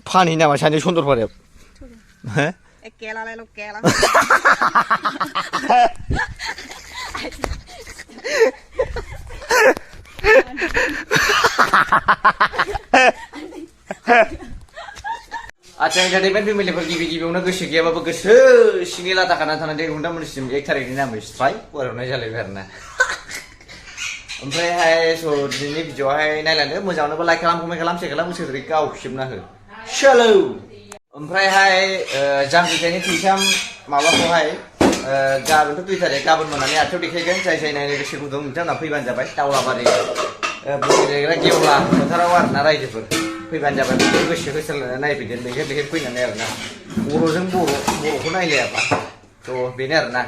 फानहैयो नामा सानैजों सन्दरपारायाव हो एकेलालायल' केला आच्छा एन्टारटेनमेन्ट फेमिलिफोर गिबि गिबियावनो गोसो गैयाबाबो गोसो सिंनि लाथा खानानै थानानै नोंथांमोननिसिम 1 थारिखनि नामै स्राय बरायहरनाय जालायबाय आरोना ओमफ्रायहाय स' दिनैनि भिडिअ'आवहाय नायलांदो मोजाङावनोबा लाइक खालाम कमेन्ट खालाम शेयार खालाम सोरदै गावखेबना हो सोलौ ओमफ्रायहाय जांख्रिथायनि थैसाम माबाखौहाय गाबोनथ' 2 थारिख गाबोन मोनानि 8 देखायगोन जाय जाय नायनो गोसो गुदुं बिथांमोना फैबानो जाबाय दावलाबारि गेलेग्रा गेवला फोथाराव आरोना रायजोफोर फैबानो जाबाय गोसो होसारनानै नायफैगोन लैहोर लैहोर फैनानै आरोना बर'जों बर'खौ नायलायाबा थ' बेनो आरोना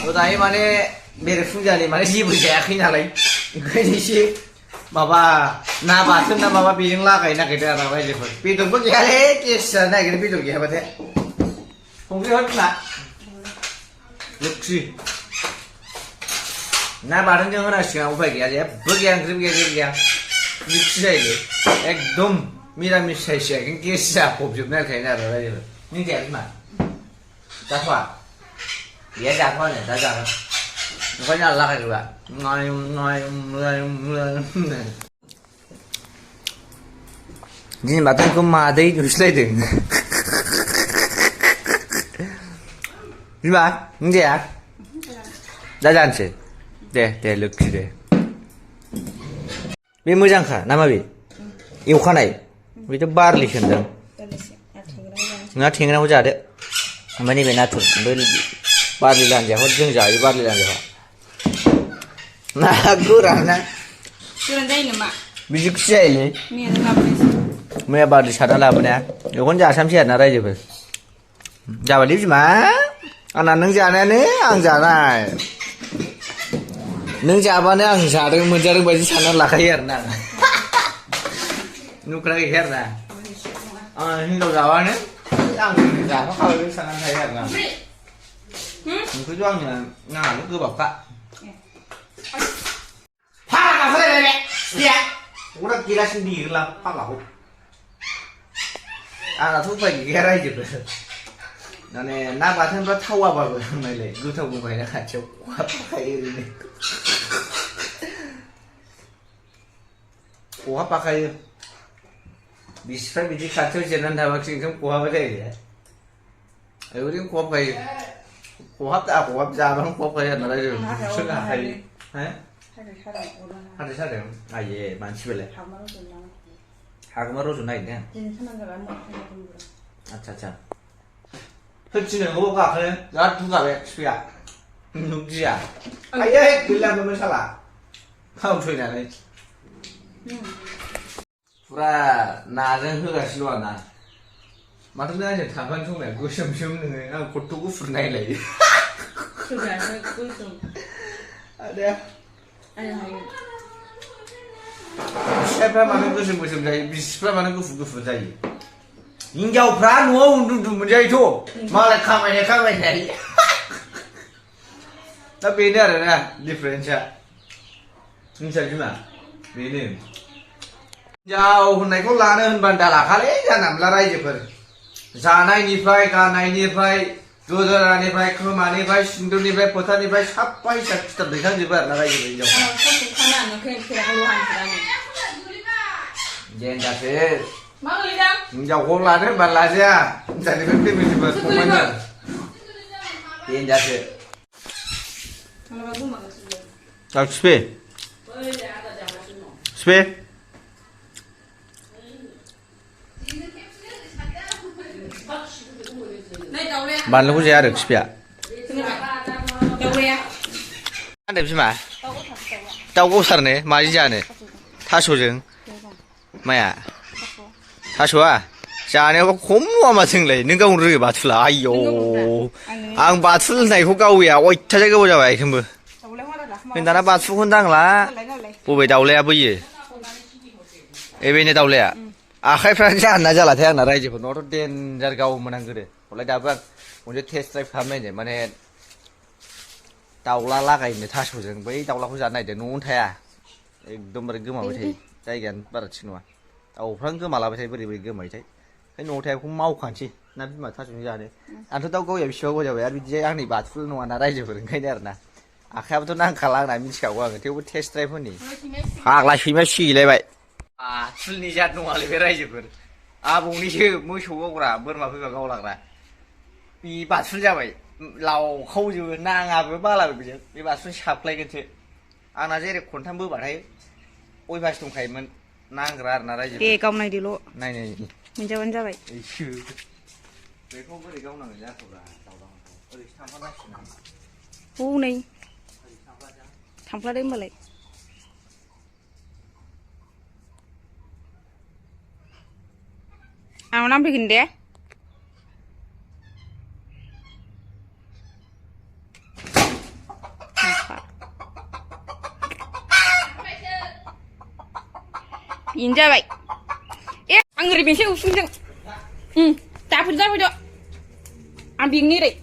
थ' दायो माने बेरे फुंजानि माने जेबो जायाखै नालाय ओंखायनो एसे माबा ना बाथोन ना माबा बेजों लागायनो नागिरदों आरो रायजोफोर बेदरबो गैयालै गेस जानो नागिरो बेदर गैयाबाथाय संख्रि हर बिमा लोक्षि ना बाथोनजों होनांसिगोन उफाय गैया जेबो गैया ओंख्रिबो गैया जेबो गैया मिक्स जायो एकदम मिरामिस साइसया गेस जाफबजोबनो नागिरखायो आरो रायजोफोर नों जाया बिमा जाथ'वा गैया जाथ'वानो दा जागोन ओंखायनो आं लागायग्रोबा दिनै बाथोनखौ मादै नुस्लायदों बिमा नों जाया दा जानोसै दे लोक्षि दे बे मोजांखा ना मा बे एवखानाय बेथ' बारलिसो होनदों नोंहा थेंग्राखौ जादो ओमफ्राय नैबे नाथुर ओमफ्राय बारलि लान्जायाखौ जों जायो बारलि लान्जाखौ ना गोराना गोरान जायो नामा बिदिखौसो जायोलै मैयानो लाबोनायसो मैया बारलि सारना लाबोनाया बेखौनो जासामसै आरोना रायजोफोर जाबायलै बिमा आंना नों जानायानो आं जानाय नों जाबानो आं जादों मोनजादों बायदि सानना लाखायो आरोना नुखायाखै आरोना आं हिनजाव जाबानो आं जाफाखाबाय साननानै थायो आरोना ओंख्रिथ' आंनो नाङालै गोबाबखा फाग्लाखौ रायलायबाय दे गदा गिलासिनो देगोनलां फाग्लाखौ आंनाथ' उफाय गैया रायजोफोर माने ना बाथोनफ्रा थावाबाबो नायलाय गोथाव दंखायोना खाथियाव खहाबखायो ओरैनो खहाबखायो बिसिफ्रा बिदि खाथियाव जिरनानै थाबाखि ओंखाम खहाबा जायो ओरैनो खहाबखायो खहाब जाबानो खहाबखायो आरोना रायजो सोरनो हाखायो हाथाय सादों आइये मानसिबालाय हागोमा रज'नो नागिरदों आच्छा होथिनोखौ गाखोनो बिराद दुगाबाय फिफाया नुगिया आयै गैलाबोमोन साला खावसैनानै फुरा नाजों होगासिनो दं आरोना माथो नों आंजों थांफानो संनाया गोसोमसोम नोङो आं खथ्थ' गुफुर नायलायो आदाया फिसाफ्रा मानो गोसोम जायो बिसिफ्रा मानो गुफुर जायो हिनजावफ्रा न'आव उन्दुदुं मोनजायोथ' मालाय खामायनाय दा बेनो आरोना डिफारेन्सआ मिथिया बिमा बेनो हिनजाव होननायखौ लानो होनबानो दालाखालै जानला मोनला रायजोफोर जानायनिफ्राय गाननायनिफ्राय जजरानिफ्राय खोमानिफ्राय सिन्दुरनिफ्राय फोथारनिफ्राय साफा हिसाब खिथाब दैखांजोबो आरोना रायजो हिनजाव जेनजासो हिनजावखौ लानो होनबा लाजाया हिनजावनिफ्राय फेमिलिफोर फंबायफोर जेनजासो सिफे बानलुखौ जाया आरो खिफिया होनदों बिमा दाउ गथारनो माजों जानो थास'जों माया थास'आ जानायावबा खम नुवा माथोंलाय नों गावनो रोङो बाथुला आयौ आं बाथुल होननायखौ गावैया अयथासार गोबाव जाबाय खिन्थु दाना बाथुलखौनो दांला बबे दाउलाया बोयो एबेनो दाउलाया आखाइफ्रानो जाना जालाथाय आंना रायजोफोरनावथ' देन्जार गावोमोन आं गोदो हलाय दाबो आं मोनसे टेस्ट ड्राइभ खालामनायनो माने दाउला लागायनो थास'जों बै दाउलाखौ जानो नागिरदों न'आवनो थाया एकदमबारे गोमाबाय थायो जायगायानो बारा थिग नङा दाउफ्रानो गोमालाबाय थायो बोरै गोमायोथाय न'आव थायाखौ मावखानोसै ना बिमा थास'नि जानो आंथ' दाउ गावया बिसिबां जाबाय आरो बिदि आंनि बाथुल नङाना रायजोफोर ओंखायनो आरोना आखायाबोथ' नांखाला आंना मिथिखागौ आङो थेवबो टेस्ट ड्राइभ होनि फाग्ला सैमा सिगिलायबाय बाथुलनि जात नङालै बे रायजोफोर आबौनिसो मोसौ गावग्रा बोरमा फैबा गावलाग्रा बे बाथुल जाबाय लावखावजोबो नाङाबो बालाबो बेजों बे बाथुल साबलायगोनसो आंना जेरै खनथाम बोबाथाय अयभास दंखायोमोन नांग्रा आरोना रायजो दे गावनायदोल' नायनाय मोनजाबानो जाबाय बेखौ बोरै गावनांगोन जाखोब्रा दावदांखौ ओरैसो थांफानांसिगोन हनै थांफ्लादो होनबालाय आंनाव नांफैगोन दे बेनो जाबाय ए आं ओरै बेसो उसुंजों दाफोर जाबाय द' आं बेंनि ओरै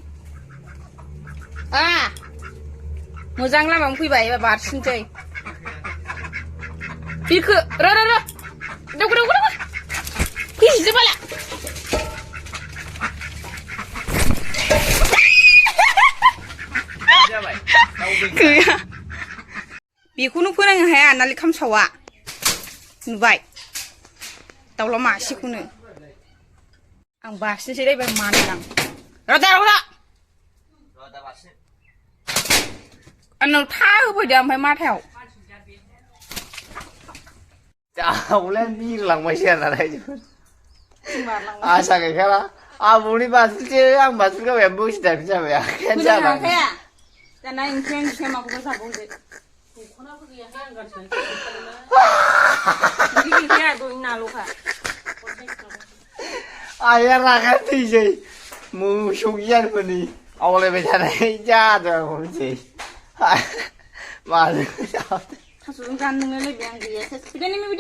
मोजां लामायावनो फैबाय एबा बारसिनसै बिरखो र' दावखो फैसिनसै बाला गैया बेखौनो फोरोंनो हाया नालाय खामसावा नुबाय दाउला मासेखौनो आं बारसिनसै दायबाय मानो आं र' आंनाव था होफैदो ओमफ्राय माथायाव दाउलायानो बिरलांबायसो आरोना रायजोफोर आसा गैखाला आबौनि बाथुलसो आं बाथुल गावया बोसिदानो जाबाय आखायानो जाबाय दाना ओंख्रिया माखौबा जाबावदो गैखाया दय नाल'खा आइया रागा थैसै मोसौ गियानफोरनि आवलायबाय थानाय जादों आंखौ मिथिसै मानो थास'जों जानो नोंलायलायबाय आं गैया फैदा निमि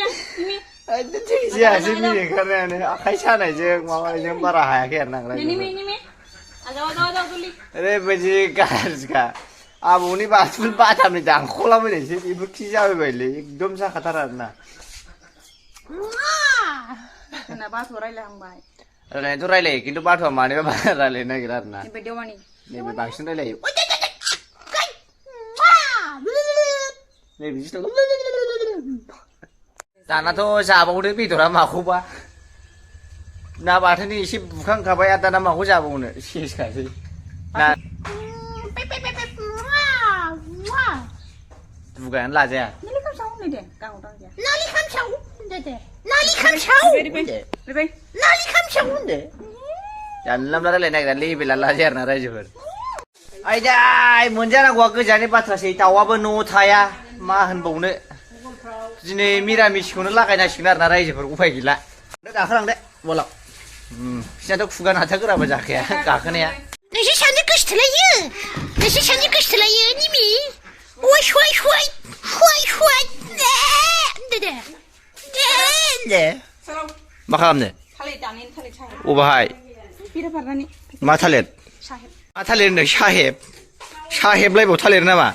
थैसैयासो मिनि ओंखारनायानो आखाइ सानायजों माबानायजों बारा हायाखै आरो नांग्रा ओरैबायदि गाज्रिखा आबौनि बाथुल बाथामनि दानख'लाबायनायसो बेबो खि जाबायबायलै एकदम जाखाथारा आरोना जोंना बाथ' रायलायहांबाय रायलायनायाथ' रायलायो खिन्थु बाथ'आ मानोबा बारा रायलायनो नागिरा आरोना नैबे बांसिन रायलायो दानाथ' जाबावदो बेदरा माखौबा ना बाथोननि एसे बुखांखाबाय आरो दाना माखौ जाबावनो सेसखासै ना दुगायानो लाजाया जानला मोनला रायलायनो नागिरा लेबेला लाजाया आरोना रायजोफोर आयदाय मोनजानांगौआ गोजाननि बाथ्रासै दाउआबो न'आव थाया मा होनबावनो दिनै मिरामिसखौनो लागायनांसिगोन आरोना रायजोफोर उफाय गैला गाखोलांदो बलाव बिसोरनाथ' खुगा नाथा गोराबो जाखाया गाखोनाया नोंसोर सानैजों गोसोथोलायो निमि मा खालामनो अबाहाय मा थालिर होनदों साहेबलायबाव थालिर नामा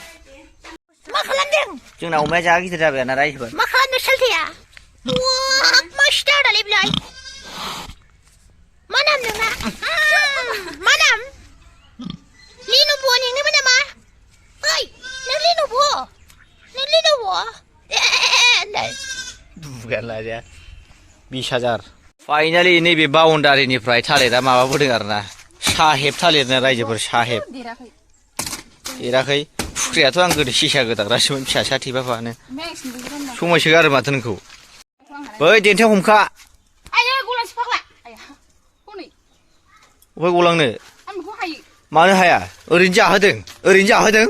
मा खालामदों जोंना अमाया जा गिदिर जाबाय ना रायजोफोर मा खालामनो सालथेया मा स्टारालाय बेलाय मा नाम नोंना मा नाम लिनुब' नोंनोमोन नामा ओइ नों लिनुब' दुगायानो लाजाया 20,000 फाइनालि नैबे बाउन्डारिनिफ्राय थालिरा माबाबोदों आरोना साहेब थालिरनो रायजोफोर साहेब देराखै फुख्रियाथ' आं गोदो सेसा गोदाग्रासोमोन फिसा थैफाफानो समायसोगारो माथो नोंखौ बै देन्थायाव हमखा अफाय गलांनो मानो हाया ओरैनो जाहोदों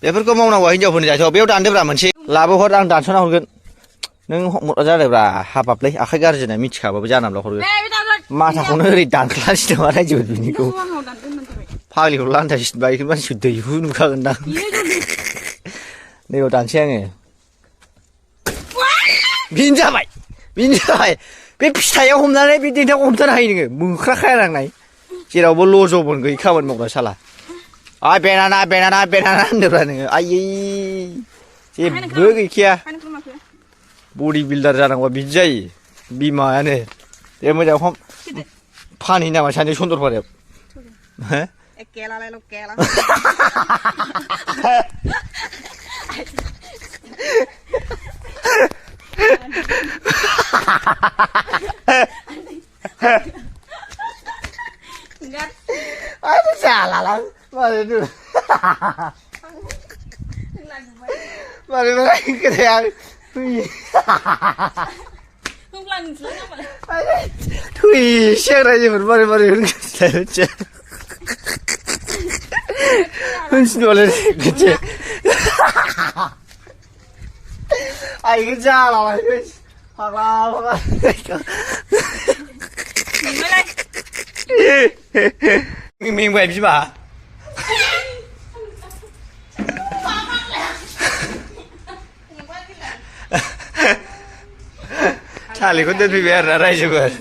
बेफोरखौ मावनांगौ हिनजावफोरनि जाथ'आव बेयाव दानदोब्रा मोनसे लाबोहर आं दानस'ना हरगोन नों जादोब्रा हाबाबलै आखाइ गाज्रि होनना मिथिखाबाबो जानाब्ला हरगोन माथाखौनो ओरै दानख्लासै नामा रायजोफोर बिनिखौ फाग्लिखौ लान्था बायखोन मानसिखौ दैहु नुखागोनदां नैयाव दानसै आङो बेनो जाबाय बे फिथाइयाव हमनानै बे देन्थाखौ हमथानो हायो नोङो मोख्रा खायनांनाय जेरावबो लज'बन गैयै खामानि मावग्रा साला बेनाना होनदोब्रा नोङो आयै जेबो गैखाया बडि बिल्डार जानांगौबा बिदि जायो बिमायानो दे मोजां फानहैयो नामा सानैजों सन्दरपारायाव हो एकेलालाय लकेला enggak aduh salah lah mari dulu mari lagi ke yang không làm gì nữa mà thui xem ra gì một mari mari hơn cái chết hơn xin lỗi cái chết ai cái cha là mày hoặc là mình về chứ bà Charlie có tên phi về ra đây chứ vậy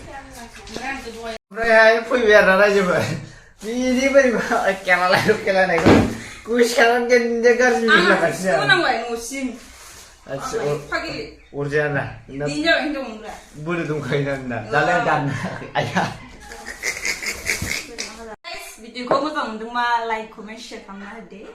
đây hai phi về ra đây chứ vậy đi bên cái này lúc cái này có cúi sang trên cái gì là cái gì nó nằm ngoài ngồi xin 파기 오르잖아. 인정 인정 물에 좀 거이는다. 잘래 단. 아야. video có một vòng đừng mà like comment share comment ở đấy